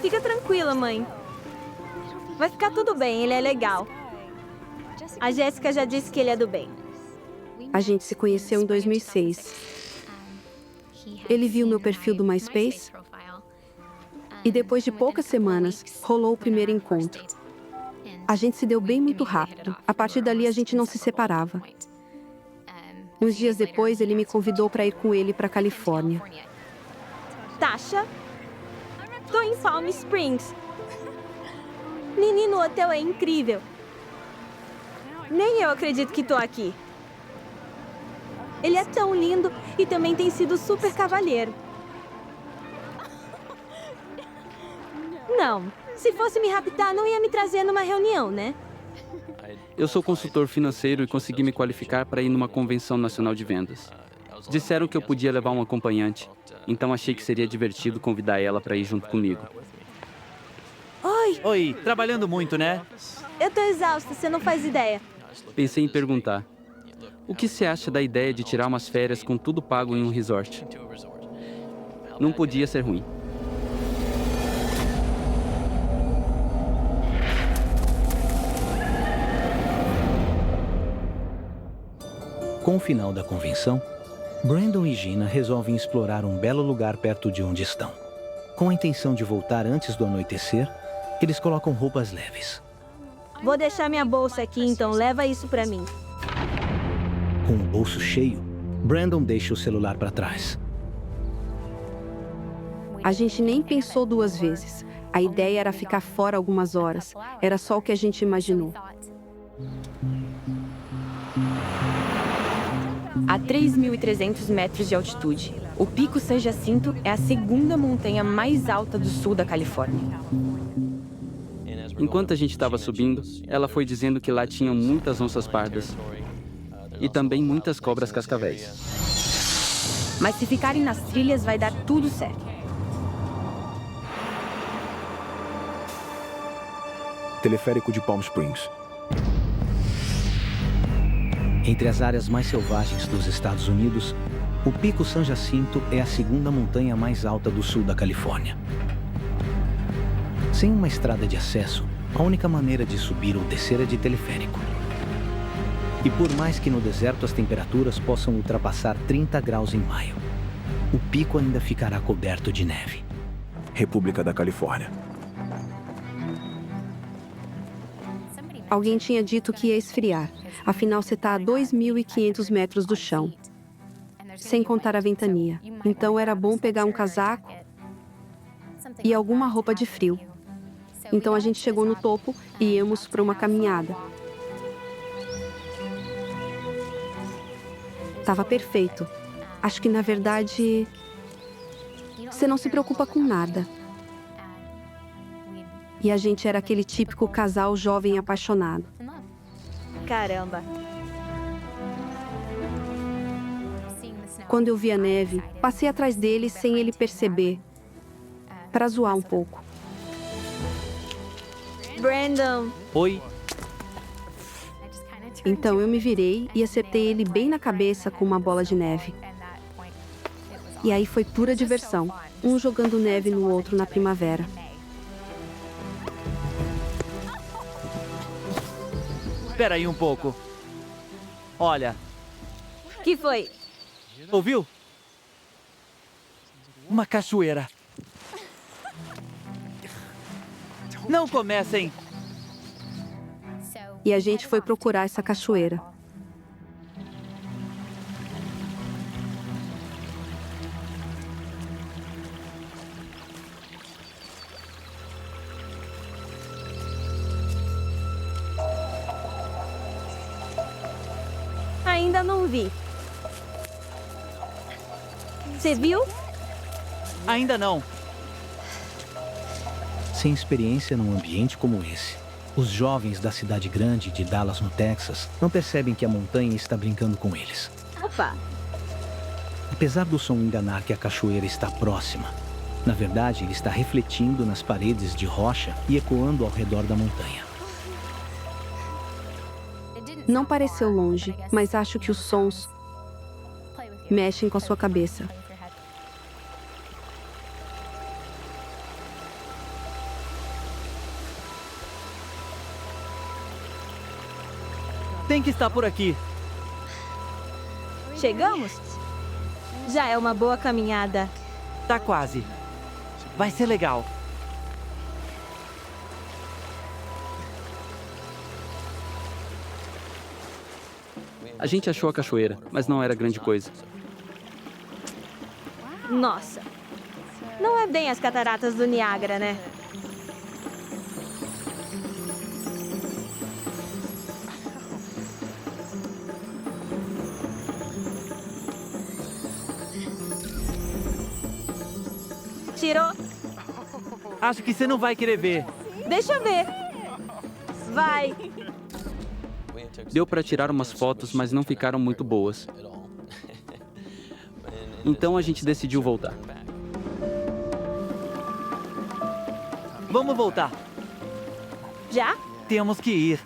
Fica tranquila, mãe. Vai ficar tudo bem, ele é legal. A Jéssica já disse que ele é do bem. A gente se conheceu em 2006. Ele viu meu perfil do MySpace e depois de poucas semanas, rolou o primeiro encontro. A gente se deu bem muito rápido. A partir dali, a gente não se separava. Uns dias depois, ele me convidou para ir com ele para Califórnia. Tasha? Tô em Palm Springs. Menino, o hotel é incrível. Nem eu acredito que tô aqui. Ele é tão lindo e também tem sido super cavalheiro. Não, se fosse me raptar, não ia me trazer numa reunião, né? Eu sou consultor financeiro e consegui me qualificar para ir numa convenção nacional de vendas. Disseram que eu podia levar um acompanhante, então achei que seria divertido convidar ela para ir junto comigo. Oi, Oi, trabalhando muito, né? eu tô exausta, você não faz ideia. Pensei em perguntar: o que você acha da ideia de tirar umas férias com tudo pago em um resort? Não podia ser ruim. Com o final da convenção, Brandon e Gina resolvem explorar um belo lugar perto de onde estão. Com a intenção de voltar antes do anoitecer, eles colocam roupas leves. Vou deixar minha bolsa aqui, então leva isso pra mim. Com o bolso cheio, Brandon deixa o celular para trás. A gente nem pensou duas vezes. A ideia era ficar fora algumas horas. Era só o que a gente imaginou. A 3.300 metros de altitude, o Pico San Jacinto é a segunda montanha mais alta do sul da Califórnia. Enquanto a gente estava subindo, ela foi dizendo que lá tinham muitas onças pardas e também muitas cobras cascavéis. Mas se ficarem nas trilhas, vai dar tudo certo. Teleférico de Palm Springs. Entre as áreas mais selvagens dos Estados Unidos, o Pico San Jacinto é a segunda montanha mais alta do sul da Califórnia. Sem uma estrada de acesso, a única maneira de subir ou descer é de teleférico. E por mais que no deserto as temperaturas possam ultrapassar 30 graus em maio, o pico ainda ficará coberto de neve. República da Califórnia. Alguém tinha dito que ia esfriar. Afinal, você está a 2.500 metros do chão, sem contar a ventania. Então era bom pegar um casaco e alguma roupa de frio. Então a gente chegou no topo e íamos para uma caminhada. Tava perfeito. Acho que, na verdade, você não se preocupa com nada. E a gente era aquele típico casal jovem apaixonado. Caramba. Quando eu vi a neve, passei atrás dele sem ele perceber, para zoar um pouco. Brandon, Oi. Então eu me virei e acertei ele bem na cabeça com uma bola de neve. E aí foi pura diversão, um jogando neve no outro na primavera. Espera aí um pouco. Olha, que foi? ouviu? Uma cachoeira. Não comecem. E a gente foi procurar essa cachoeira. Ainda não vi. Você viu? Ainda não. Sem experiência num ambiente como esse, os jovens da cidade grande de Dallas, no Texas, não percebem que a montanha está brincando com eles. Opa! Apesar do som enganar que a cachoeira está próxima, na verdade ele está refletindo nas paredes de rocha e ecoando ao redor da montanha. Não pareceu longe, mas acho que os sons mexem com a sua cabeça. Tem que estar por aqui. Chegamos? Já é uma boa caminhada. Tá quase. Vai ser legal. A gente achou a cachoeira, mas não era grande coisa. Nossa. Não é bem as cataratas do Niágara, né? Tirou? Acho que você não vai querer ver. Deixa eu ver. Vai. Deu para tirar umas fotos, mas não ficaram muito boas. Então a gente decidiu voltar. Vamos voltar. Já? Temos que ir.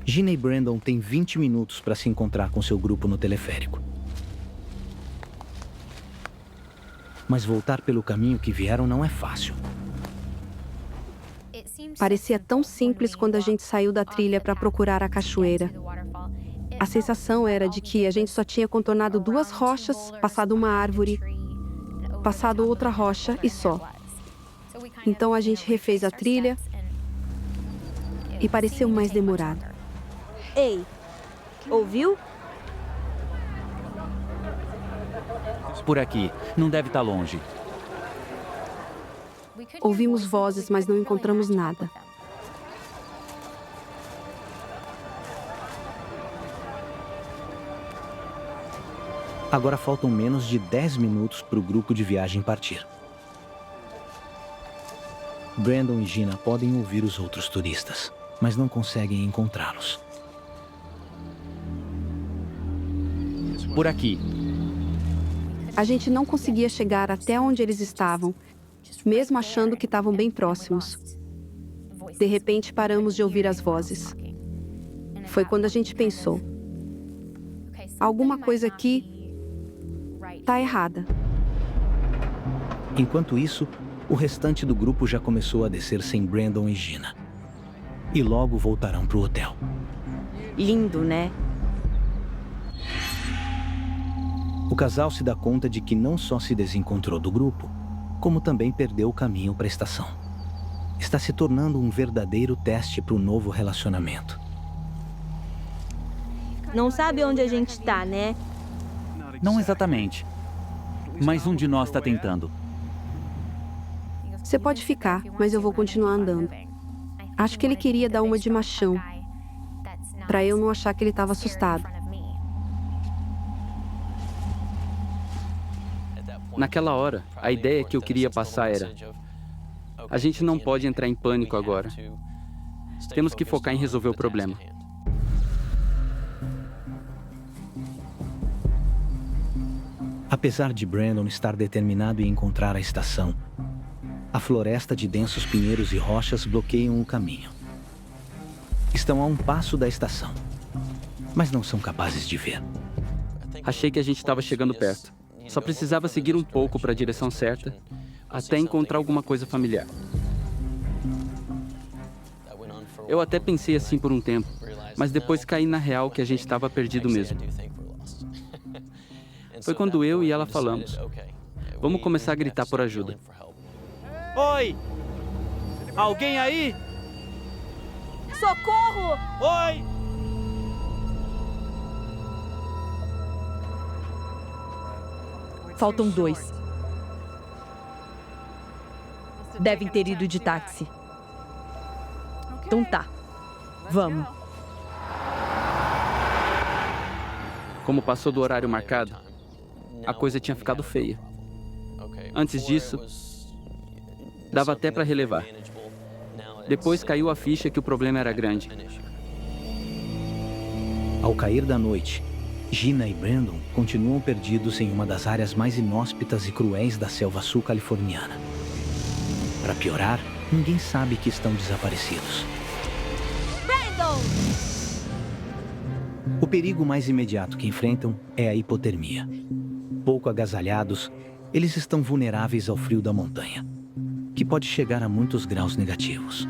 Gina e Brandon têm 20 minutos para se encontrar com seu grupo no teleférico. Mas voltar pelo caminho que vieram não é fácil. Parecia tão simples quando a gente saiu da trilha para procurar a cachoeira. A sensação era de que a gente só tinha contornado 2 rochas, passado uma árvore, passado outra rocha e só. Então a gente refez a trilha e pareceu mais demorado. Ei, ouviu? Por aqui. Não deve estar longe. Ouvimos vozes, mas não encontramos nada. Agora faltam menos de 10 minutos para o grupo de viagem partir. Brandon e Gina podem ouvir os outros turistas, mas não conseguem encontrá-los. Por aqui. A gente não conseguia chegar até onde eles estavam, mesmo achando que estavam bem próximos. De repente, paramos de ouvir as vozes. Foi quando a gente pensou: alguma coisa aqui está errada. Enquanto isso, o restante do grupo já começou a descer sem Brandon e Gina. E logo voltarão para o hotel. Lindo, né? O casal se dá conta de que não só se desencontrou do grupo, como também perdeu o caminho para a estação. Está se tornando um verdadeiro teste para o novo relacionamento. Não sabe onde a gente tá, né? Não exatamente. Mas um de nós está tentando. Você pode ficar, mas eu vou continuar andando. Acho que ele queria dar uma de machão, para eu não achar que ele estava assustado. Naquela hora, a ideia que eu queria passar era: a gente não pode entrar em pânico agora. Temos que focar em resolver o problema. Apesar de Brandon estar determinado em encontrar a estação, a floresta de densos pinheiros e rochas bloqueiam o caminho. Estão a um passo da estação, mas não são capazes de ver. Achei que a gente estava chegando perto. Só precisava seguir um pouco para a direção certa, até encontrar alguma coisa familiar. Eu até pensei assim por um tempo, mas depois caí na real que a gente estava perdido mesmo. Foi quando eu e ela falamos: vamos começar a gritar por ajuda. Oi! Alguém aí? Socorro! Oi! Faltam 2. Devem ter ido de táxi. Então tá. Vamos. Como passou do horário marcado, a coisa tinha ficado feia. Antes disso, dava até para relevar. Depois caiu a ficha que o problema era grande. Ao cair da noite, Gina e Brandon continuam perdidos em uma das áreas mais inóspitas e cruéis da selva sul californiana. Para piorar, ninguém sabe que estão desaparecidos. Brandon! O perigo mais imediato que enfrentam é a hipotermia. Pouco agasalhados, eles estão vulneráveis ao frio da montanha, que pode chegar a muitos graus negativos.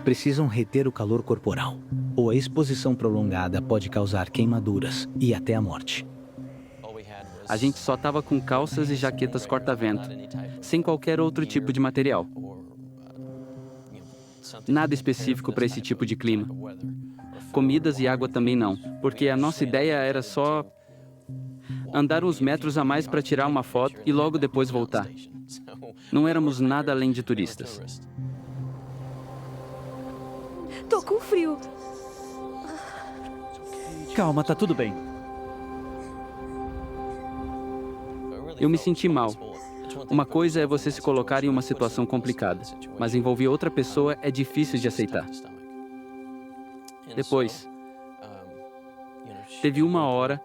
precisam reter o calor corporal, ou a exposição prolongada pode causar queimaduras e até a morte. A gente só estava com calças e jaquetas corta-vento, sem qualquer outro tipo de material. Nada específico para esse tipo de clima. Comidas e água também não, porque a nossa ideia era só andar uns metros a mais para tirar uma foto e logo depois voltar. Não éramos nada além de turistas. Tô com frio. Calma, tá tudo bem. Eu me senti mal. Uma coisa é você se colocar em uma situação complicada, mas envolver outra pessoa é difícil de aceitar. Depois, teve uma hora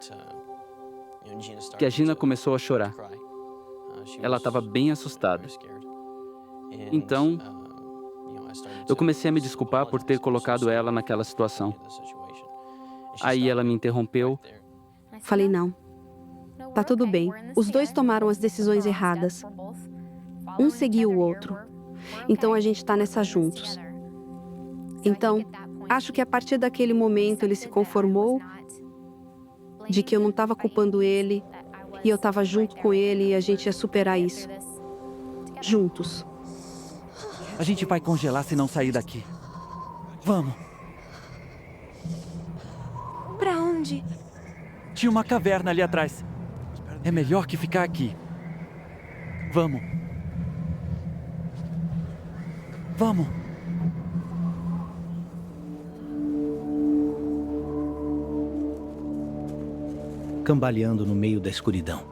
que a Gina começou a chorar. Ela estava bem assustada. Então, eu comecei a me desculpar por ter colocado ela naquela situação. Aí ela me interrompeu. Falei, não. Tá tudo bem. Os dois tomaram as decisões erradas. Um seguiu o outro. Então a gente tá nessa juntos. Então, acho que a partir daquele momento ele se conformou de que eu não estava culpando ele e eu estava junto com ele e a gente ia superar isso. Juntos. A gente vai congelar se não sair daqui. Vamos. Pra onde? Tinha uma caverna ali atrás. É melhor que ficar aqui. Vamos. Vamos. Cambaleando no meio da escuridão,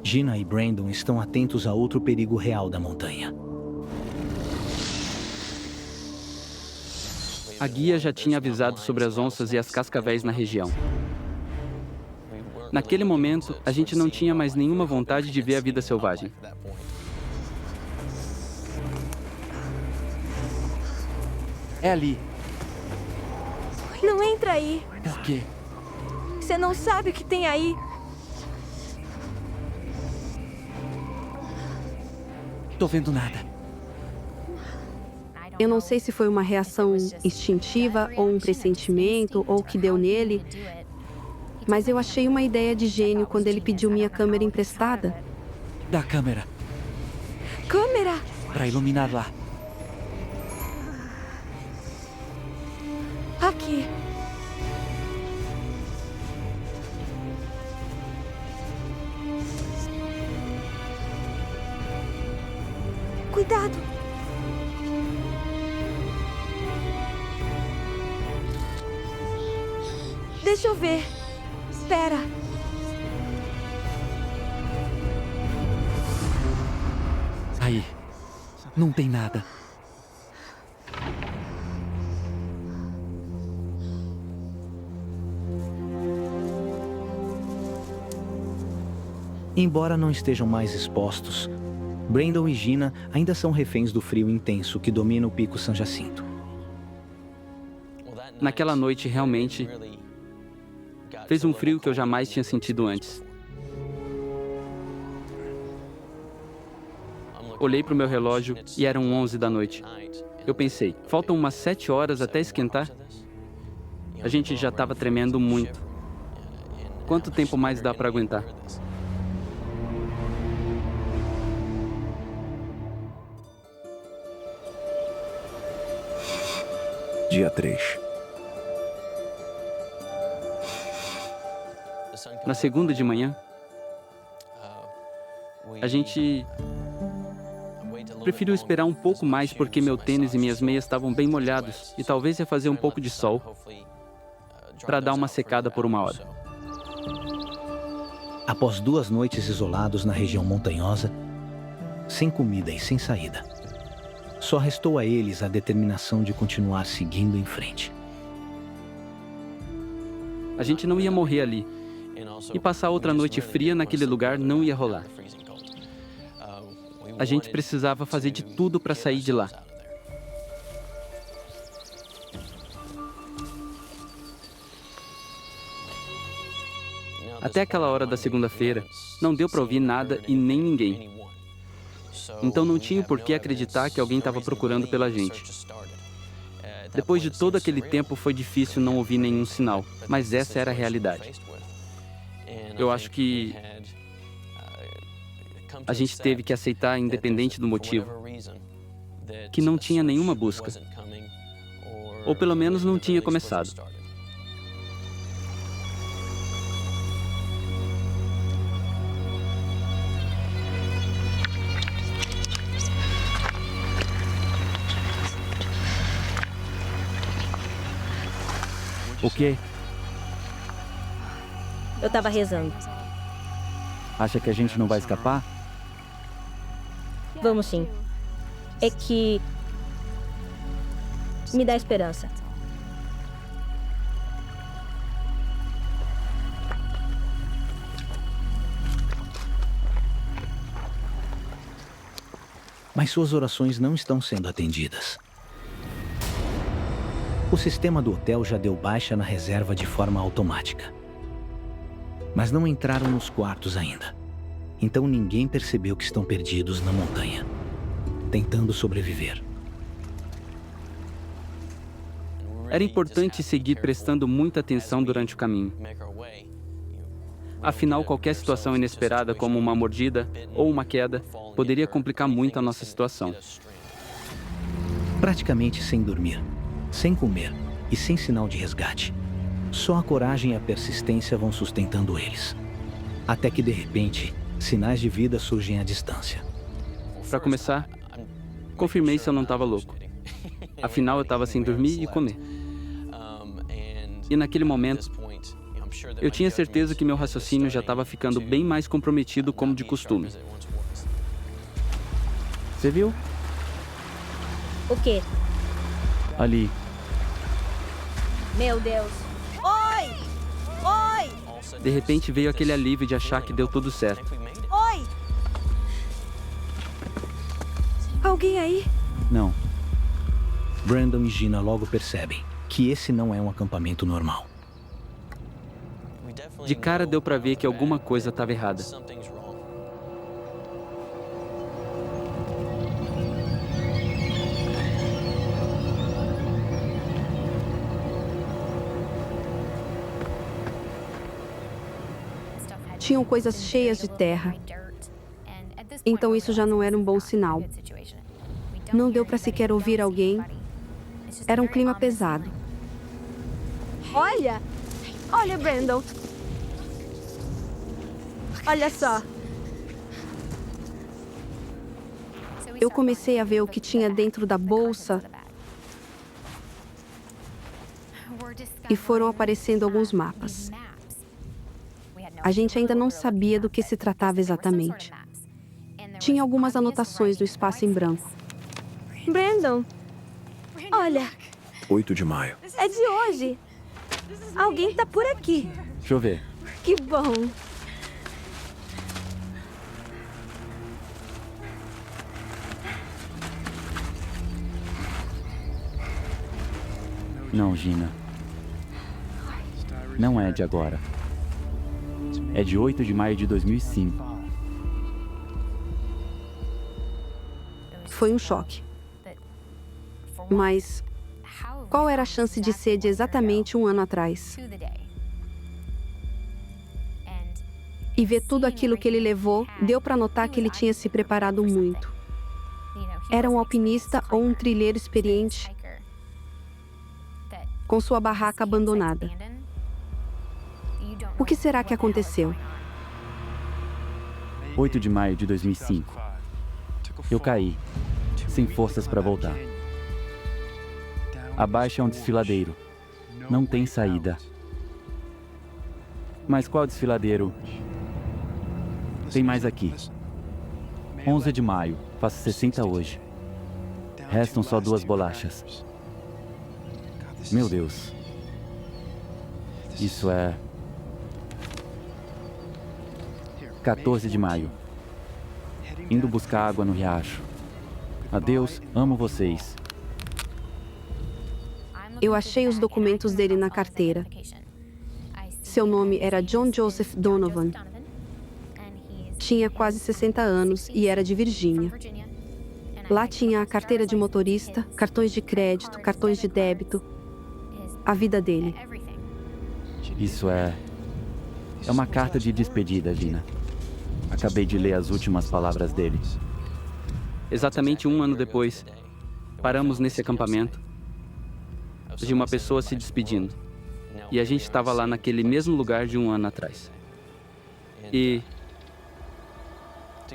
Gina e Brandon estão atentos a outro perigo real da montanha. A guia já tinha avisado sobre as onças e as cascavéis na região. Naquele momento, a gente não tinha mais nenhuma vontade de ver a vida selvagem. É ali. Não entra aí. Por quê? Você não sabe o que tem aí. Tô vendo nada. Eu não sei se foi uma reação instintiva ou um pressentimento ou o que deu nele, mas eu achei uma ideia de gênio quando ele pediu minha câmera emprestada. Dá a câmera. Câmera! Pra iluminar lá. Aqui. Cuidado! Deixa eu ver. Espera. Aí. Não tem nada. Embora não estejam mais expostos, Brandon e Gina ainda são reféns do frio intenso que domina o Pico San Jacinto. Naquela noite, realmente, fez um frio que eu jamais tinha sentido antes. Olhei para o meu relógio e eram 11 da noite. Eu pensei, faltam umas 7 horas até esquentar? A gente já estava tremendo muito. Quanto tempo mais dá para aguentar? Dia 3. Na segunda de manhã, a gente preferiu esperar um pouco mais porque meu tênis e minhas meias estavam bem molhados e talvez ia fazer um pouco de sol para dar uma secada por uma hora. Após 2 noites isolados na região montanhosa, sem comida e sem saída, só restou a eles a determinação de continuar seguindo em frente. A gente não ia morrer ali. E passar outra noite fria naquele lugar não ia rolar. A gente precisava fazer de tudo para sair de lá. Até aquela hora da segunda-feira, não deu para ouvir nada e nem ninguém. Então não tinha por que acreditar que alguém estava procurando pela gente. Depois de todo aquele tempo, foi difícil não ouvir nenhum sinal, mas essa era a realidade. Eu acho que a gente teve que aceitar, independente do motivo, que não tinha nenhuma busca. Ou pelo menos não tinha começado. O quê? Eu tava rezando. Acha que a gente não vai escapar? Vamos sim. É que... me dá esperança. Mas suas orações não estão sendo atendidas. O sistema do hotel já deu baixa na reserva de forma automática. Mas não entraram nos quartos ainda. Então ninguém percebeu que estão perdidos na montanha, tentando sobreviver. Era importante seguir prestando muita atenção durante o caminho. Afinal, qualquer situação inesperada, como uma mordida ou uma queda, poderia complicar muito a nossa situação. Praticamente sem dormir, sem comer e sem sinal de resgate. Só a coragem e a persistência vão sustentando eles. Até que, de repente, sinais de vida surgem à distância. Para começar, confirmei se eu não estava louco. Afinal, eu estava sem dormir e comer. E naquele momento, eu tinha certeza que meu raciocínio já estava ficando bem mais comprometido como de costume. Você viu? O quê? Ali. Meu Deus. Oi! Oi! De repente veio aquele alívio de achar que deu tudo certo. Oi! Alguém aí? Não. Brandon e Gina logo percebem que esse não é um acampamento normal. De cara deu para ver que alguma coisa estava errada. Tinham coisas cheias de terra. Então isso já não era um bom sinal. Não deu para sequer ouvir alguém. Era um clima pesado. Olha! Olha, Brandon. Olha só. Eu comecei a ver o que tinha dentro da bolsa e foram aparecendo alguns mapas. A gente ainda não sabia do que se tratava exatamente. Tinha algumas anotações no espaço em branco. Brandon. Olha, 8 de maio. é de hoje. Alguém tá por aqui. Deixa eu ver. Que bom. Não, Gina. Não é de agora. É de 8 de maio de 2005. Foi um choque. Mas qual era a chance de ser de exatamente um ano atrás? E ver tudo aquilo que ele levou, deu para notar que ele tinha se preparado muito. Era um alpinista ou um trilheiro experiente com sua barraca abandonada. O que será que aconteceu? 8 de maio de 2005. Eu caí, sem forças para voltar. Abaixo é um desfiladeiro. Não tem saída. Mas qual desfiladeiro? Tem mais aqui. 11 de maio. Faço 60 hoje. Restam só 2 bolachas. Meu Deus. Isso é... 14 de maio. Indo buscar água no riacho. Adeus, amo vocês. Eu achei os documentos dele na carteira. Seu nome era John Joseph Donovan. Tinha quase 60 anos e era de Virgínia. Lá tinha a carteira de motorista, cartões de crédito, cartões de débito, a vida dele. Isso é uma carta de despedida, Gina. Acabei de ler as últimas palavras dele. Exatamente um ano depois, paramos nesse acampamento de uma pessoa se despedindo. E a gente estava lá naquele mesmo lugar de um ano atrás. E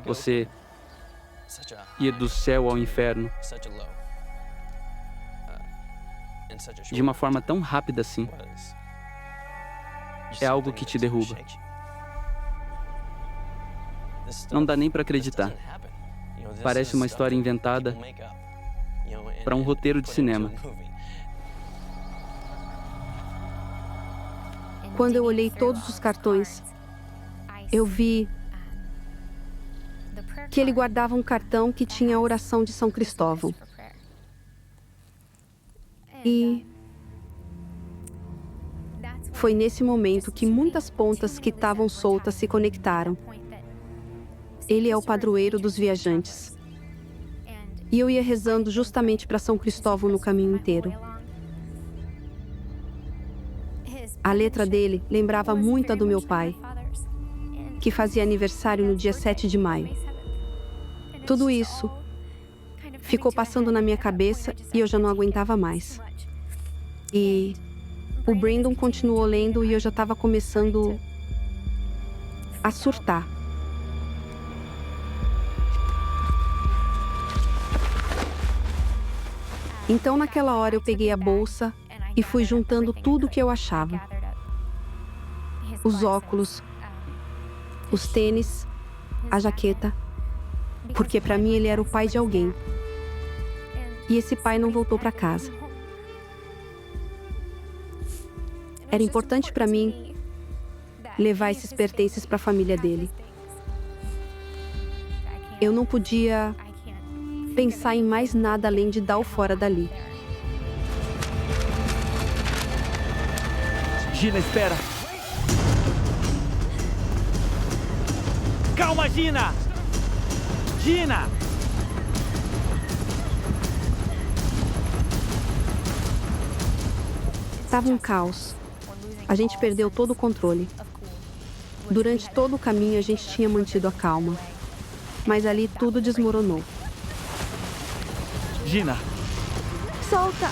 você ir do céu ao inferno de uma forma tão rápida assim é algo que te derruba. Não dá nem para acreditar. Parece uma história inventada para um roteiro de cinema. Quando eu olhei todos os cartões, eu vi que ele guardava um cartão que tinha a oração de São Cristóvão. E foi nesse momento que muitas pontas que estavam soltas se conectaram. Ele é o padroeiro dos viajantes. E eu ia rezando justamente para São Cristóvão no caminho inteiro. A letra dele lembrava muito a do meu pai, que fazia aniversário no dia 7 de maio. Tudo isso ficou passando na minha cabeça e eu já não aguentava mais. E o Brandon continuou lendo e eu já estava começando a surtar. Então, naquela hora, eu peguei a bolsa e fui juntando tudo que eu achava. Os óculos, os tênis, a jaqueta, porque para mim ele era o pai de alguém. E esse pai não voltou para casa. Era importante para mim levar esses pertences para a família dele. Eu não podia pensar em mais nada além de dar o fora dali. Gina, espera! Calma, Gina! Gina! Tava um caos. A gente perdeu todo o controle. Durante todo o caminho a gente tinha mantido a calma. Mas ali tudo desmoronou. Gina! Solta!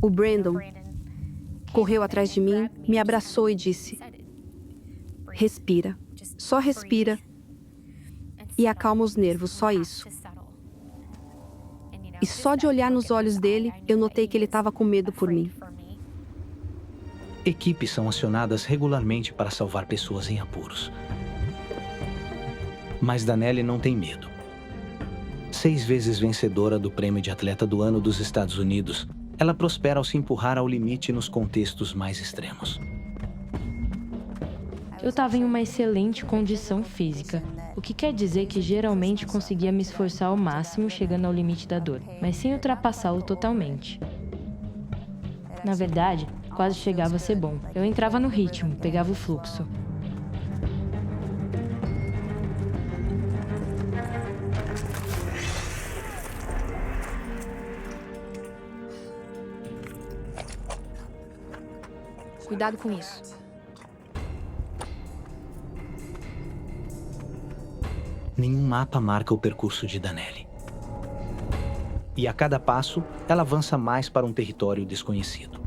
O Brandon correu atrás de mim, me abraçou e disse: respira, só respira e acalma os nervos, só isso. E só de olhar nos olhos dele, eu notei que ele estava com medo por mim. Equipes são acionadas regularmente para salvar pessoas em apuros. Mas Danelli não tem medo. 6 vezes vencedora do Prêmio de Atleta do Ano dos Estados Unidos, ela prospera ao se empurrar ao limite nos contextos mais extremos. Eu estava em uma excelente condição física, o que quer dizer que geralmente conseguia me esforçar ao máximo chegando ao limite da dor, mas sem ultrapassá-lo totalmente. Na verdade, quase chegava a ser bom. Eu entrava no ritmo, pegava o fluxo. Cuidado com isso. Nenhum mapa marca o percurso de Danelli. E a cada passo, ela avança mais para um território desconhecido.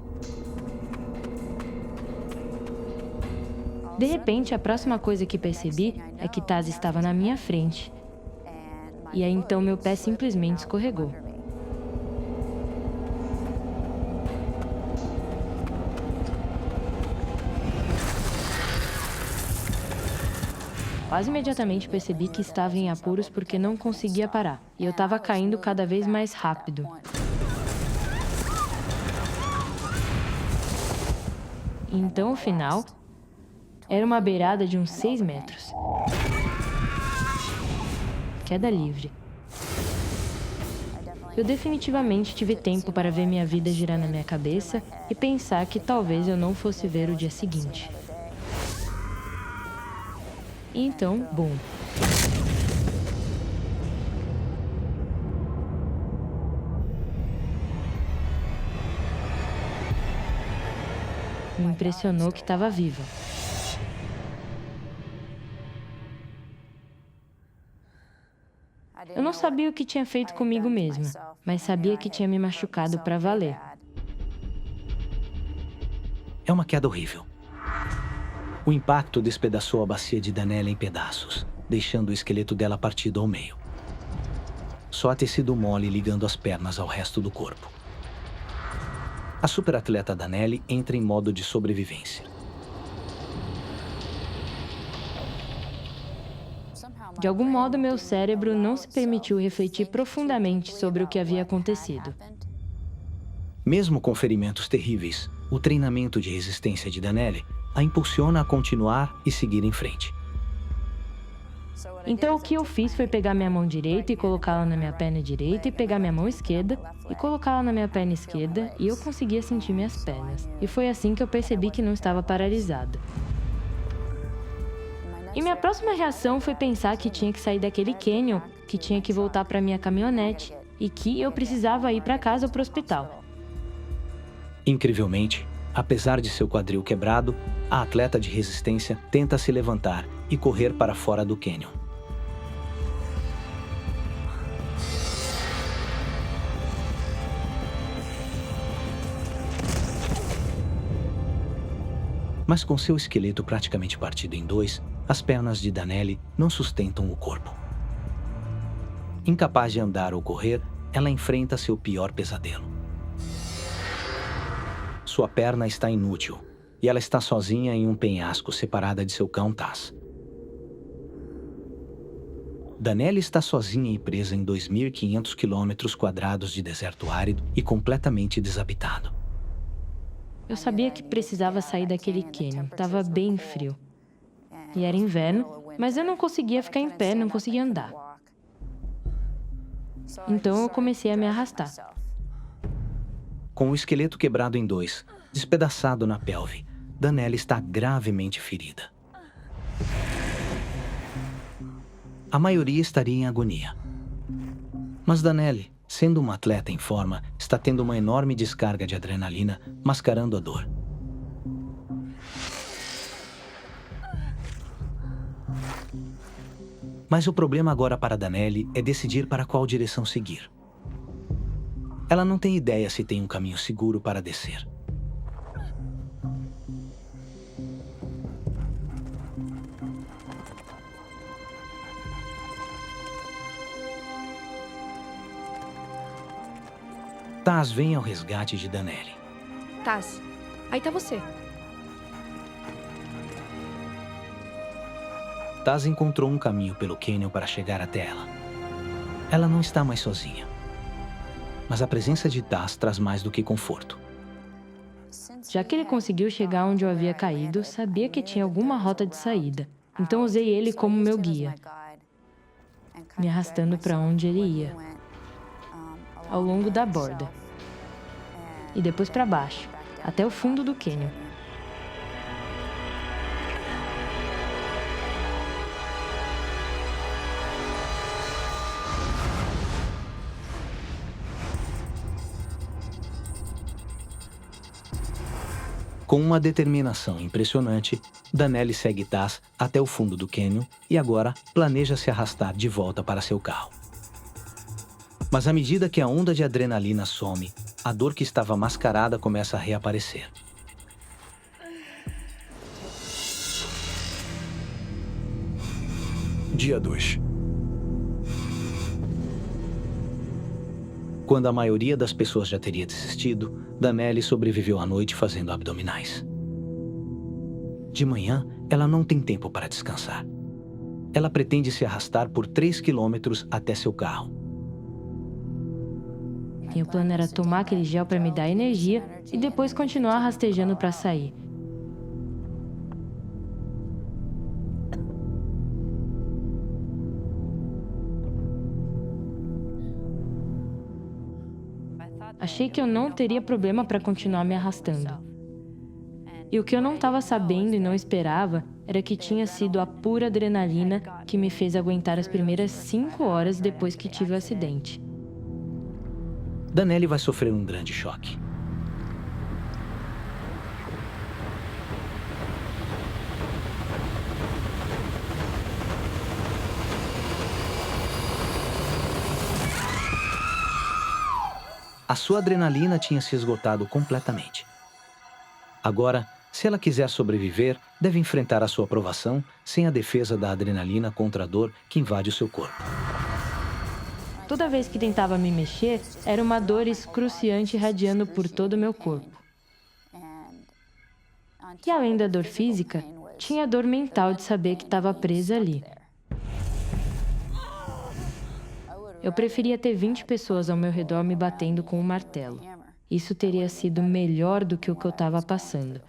De repente, a próxima coisa que percebi é que Taz estava na minha frente. E aí então meu pé simplesmente escorregou. Quase imediatamente percebi que estava em apuros porque não conseguia parar. E eu estava caindo cada vez mais rápido. Então, o final era uma beirada de uns 6 metros. Queda livre. Eu definitivamente tive tempo para ver minha vida girar na minha cabeça e pensar que talvez eu não fosse ver o dia seguinte. E então, bum. Me impressionou que estava viva. Eu não sabia o que tinha feito comigo mesma, mas sabia que tinha me machucado para valer. É uma queda horrível. O impacto despedaçou a bacia de Danelli em pedaços, deixando o esqueleto dela partido ao meio. Só há tecido mole ligando as pernas ao resto do corpo. A superatleta Danelli entra em modo de sobrevivência. De algum modo, meu cérebro não se permitiu refletir profundamente sobre o que havia acontecido. Mesmo com ferimentos terríveis, o treinamento de resistência de Danelli a impulsiona a continuar e seguir em frente. Então, o que eu fiz foi pegar minha mão direita e colocá-la na minha perna direita e pegar minha mão esquerda e colocá-la na minha perna esquerda e eu conseguia sentir minhas pernas. E foi assim que eu percebi que não estava paralisada. E minha próxima reação foi pensar que tinha que sair daquele cânion, que tinha que voltar para minha caminhonete e que eu precisava ir para casa ou para o hospital. Incrivelmente, apesar de seu quadril quebrado, a atleta de resistência tenta se levantar e correr para fora do cânion. Mas com seu esqueleto praticamente partido em dois, as pernas de Danelli não sustentam o corpo. Incapaz de andar ou correr, ela enfrenta seu pior pesadelo. Sua perna está inútil e ela está sozinha em um penhasco separada de seu cão Taz. Danelli está sozinha e presa em 2.500 km² de deserto árido e completamente desabitado. Eu sabia que precisava sair daquele cânion, estava bem frio. E era inverno, mas eu não conseguia ficar em pé, não conseguia andar. Então eu comecei a me arrastar. Com o esqueleto quebrado em dois, despedaçado na pelve, Danelli está gravemente ferida. A maioria estaria em agonia. Mas Danelli, sendo uma atleta em forma, está tendo uma enorme descarga de adrenalina, mascarando a dor. Mas o problema agora para Danelli é decidir para qual direção seguir. Ela não tem ideia se tem um caminho seguro para descer. Taz vem ao resgate de Danelli. Taz, aí tá você. Taz encontrou um caminho pelo cânion para chegar até ela. Ela não está mais sozinha. Mas a presença de Taz traz mais do que conforto. Já que ele conseguiu chegar onde eu havia caído, sabia que tinha alguma rota de saída. Então usei ele como meu guia, me arrastando para onde ele ia, ao longo da borda. E depois para baixo, até o fundo do cânion. Com uma determinação impressionante, Danelli segue Taz até o fundo do cânion e agora planeja se arrastar de volta para seu carro. Mas à medida que a onda de adrenalina some, a dor que estava mascarada começa a reaparecer. Dia 2. Quando a maioria das pessoas já teria desistido, Danelli sobreviveu à noite fazendo abdominais. De manhã, ela não tem tempo para descansar. Ela pretende se arrastar por 3 quilômetros até seu carro. Meu plano era tomar aquele gel para me dar energia e depois continuar rastejando para sair. Achei que eu não teria problema para continuar me arrastando. E o que eu não estava sabendo e não esperava era que tinha sido a pura adrenalina que me fez aguentar as primeiras 5 horas depois que tive o acidente. Danelli vai sofrer um grande choque. A sua adrenalina tinha se esgotado completamente. Agora, se ela quiser sobreviver, deve enfrentar a sua provação sem a defesa da adrenalina contra a dor que invade o seu corpo. Toda vez que tentava me mexer, era uma dor excruciante irradiando por todo o meu corpo. E além da dor física, tinha a dor mental de saber que estava presa ali. Eu preferia ter 20 pessoas ao meu redor me batendo com um martelo. Isso teria sido melhor do que o que eu estava passando.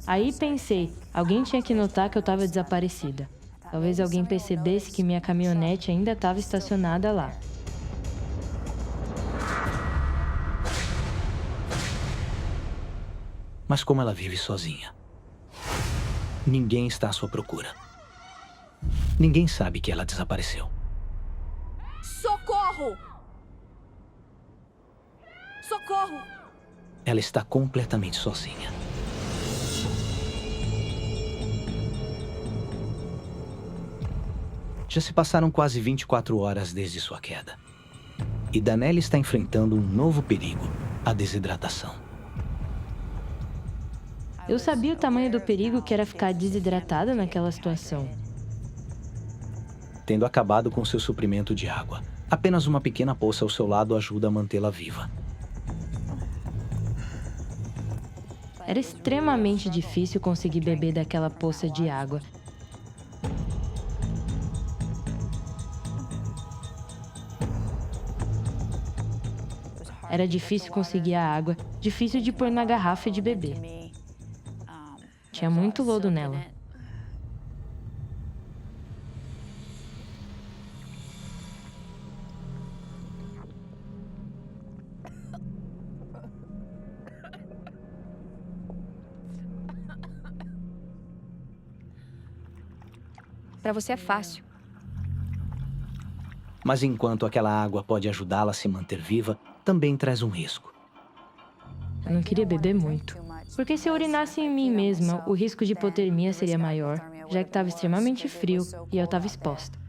Aí pensei, alguém tinha que notar que eu estava desaparecida. Talvez alguém percebesse que minha caminhonete ainda estava estacionada lá. Mas como ela vive sozinha? Ninguém está à sua procura. Ninguém sabe que ela desapareceu. Socorro! Socorro! Ela está completamente sozinha. Já se passaram quase 24 horas desde sua queda. E Danelli está enfrentando um novo perigo, a desidratação. Eu sabia o tamanho do perigo que era ficar desidratada naquela situação. Tendo acabado com seu suprimento de água, apenas uma pequena poça ao seu lado ajuda a mantê-la viva. Era extremamente difícil conseguir beber daquela poça de água. Era difícil conseguir a água, difícil de pôr na garrafa e de beber. Tinha muito lodo nela. Pra você é fácil. Mas enquanto aquela água pode ajudá-la a se manter viva, também traz um risco. Eu não queria beber muito. Porque se eu urinasse em mim mesma, o risco de hipotermia seria maior, já que estava extremamente frio e eu estava exposta.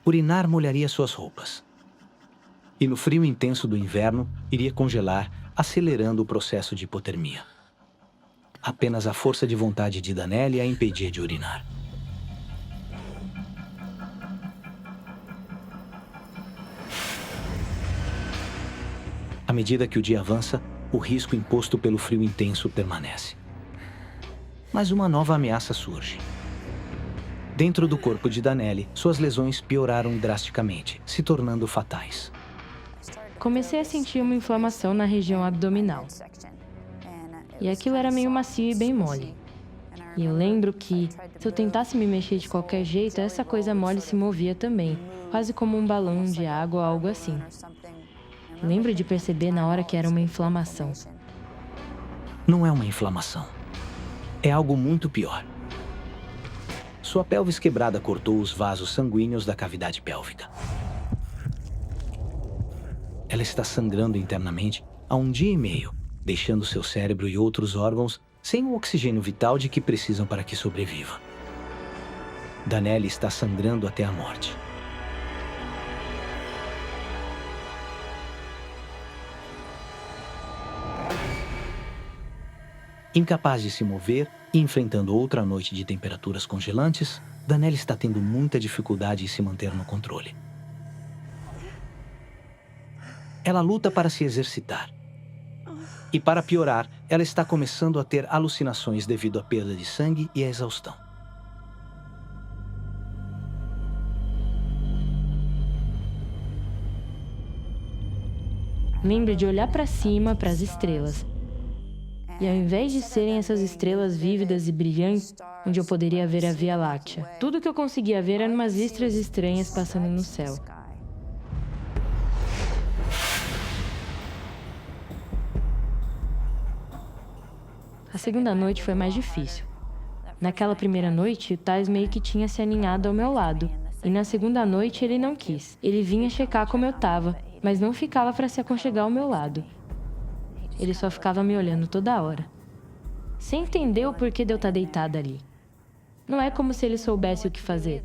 Urinar molharia suas roupas. E no frio intenso do inverno, iria congelar, acelerando o processo de hipotermia. Apenas a força de vontade de Danelli a impedia de urinar. À medida que o dia avança, o risco imposto pelo frio intenso permanece. Mas uma nova ameaça surge. Dentro do corpo de Danelli, suas lesões pioraram drasticamente, se tornando fatais. Comecei a sentir uma inflamação na região abdominal. E aquilo era meio macio e bem mole. E eu lembro que, se eu tentasse me mexer de qualquer jeito, essa coisa mole se movia também, quase como um balão de água ou algo assim. Lembro de perceber na hora que era uma inflamação. Não é uma inflamação. É algo muito pior. Sua pelvis quebrada cortou os vasos sanguíneos da cavidade pélvica. Ela está sangrando internamente há 1 dia e meio, deixando seu cérebro e outros órgãos sem o oxigênio vital de que precisam para que sobreviva. Danelli está sangrando até a morte. Incapaz de se mover e enfrentando outra noite de temperaturas congelantes, Danelli está tendo muita dificuldade em se manter no controle. Ela luta para se exercitar. E para piorar, ela está começando a ter alucinações devido à perda de sangue e à exaustão. Lembro de olhar para cima, para as estrelas. E ao invés de serem essas estrelas vívidas e brilhantes, onde eu poderia ver a Via Láctea, tudo que eu conseguia ver eram umas listras estranhas passando no céu. A segunda noite foi mais difícil. Naquela primeira noite, o Thais meio que tinha se aninhado ao meu lado. E na segunda noite ele não quis. Ele vinha checar como eu tava, mas não ficava para se aconchegar ao meu lado. Ele só ficava me olhando toda hora. Sem entender o porquê de eu estar deitada ali. Não é como se ele soubesse o que fazer.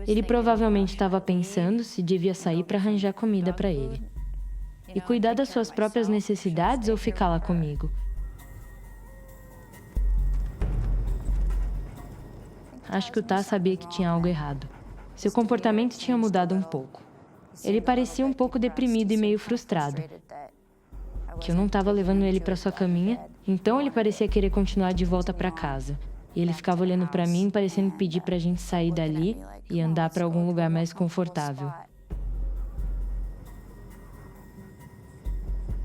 Ele provavelmente estava pensando se devia sair para arranjar comida para ele. E cuidar das suas próprias necessidades ou ficar lá comigo. Acho que o Tá sabia que tinha algo errado. Seu comportamento tinha mudado um pouco. Ele parecia um pouco deprimido e meio frustrado. Que eu não estava levando ele para sua caminha, então ele parecia querer continuar de volta para casa. E ele ficava olhando para mim, parecendo pedir para a gente sair dali e andar para algum lugar mais confortável.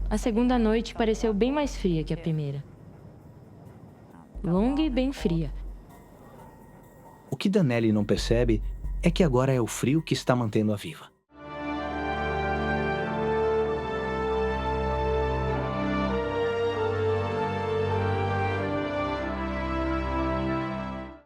A segunda noite pareceu bem mais fria que a primeira. Longa e bem fria. O que Danelli não percebe é que agora é o frio que está mantendo-a viva.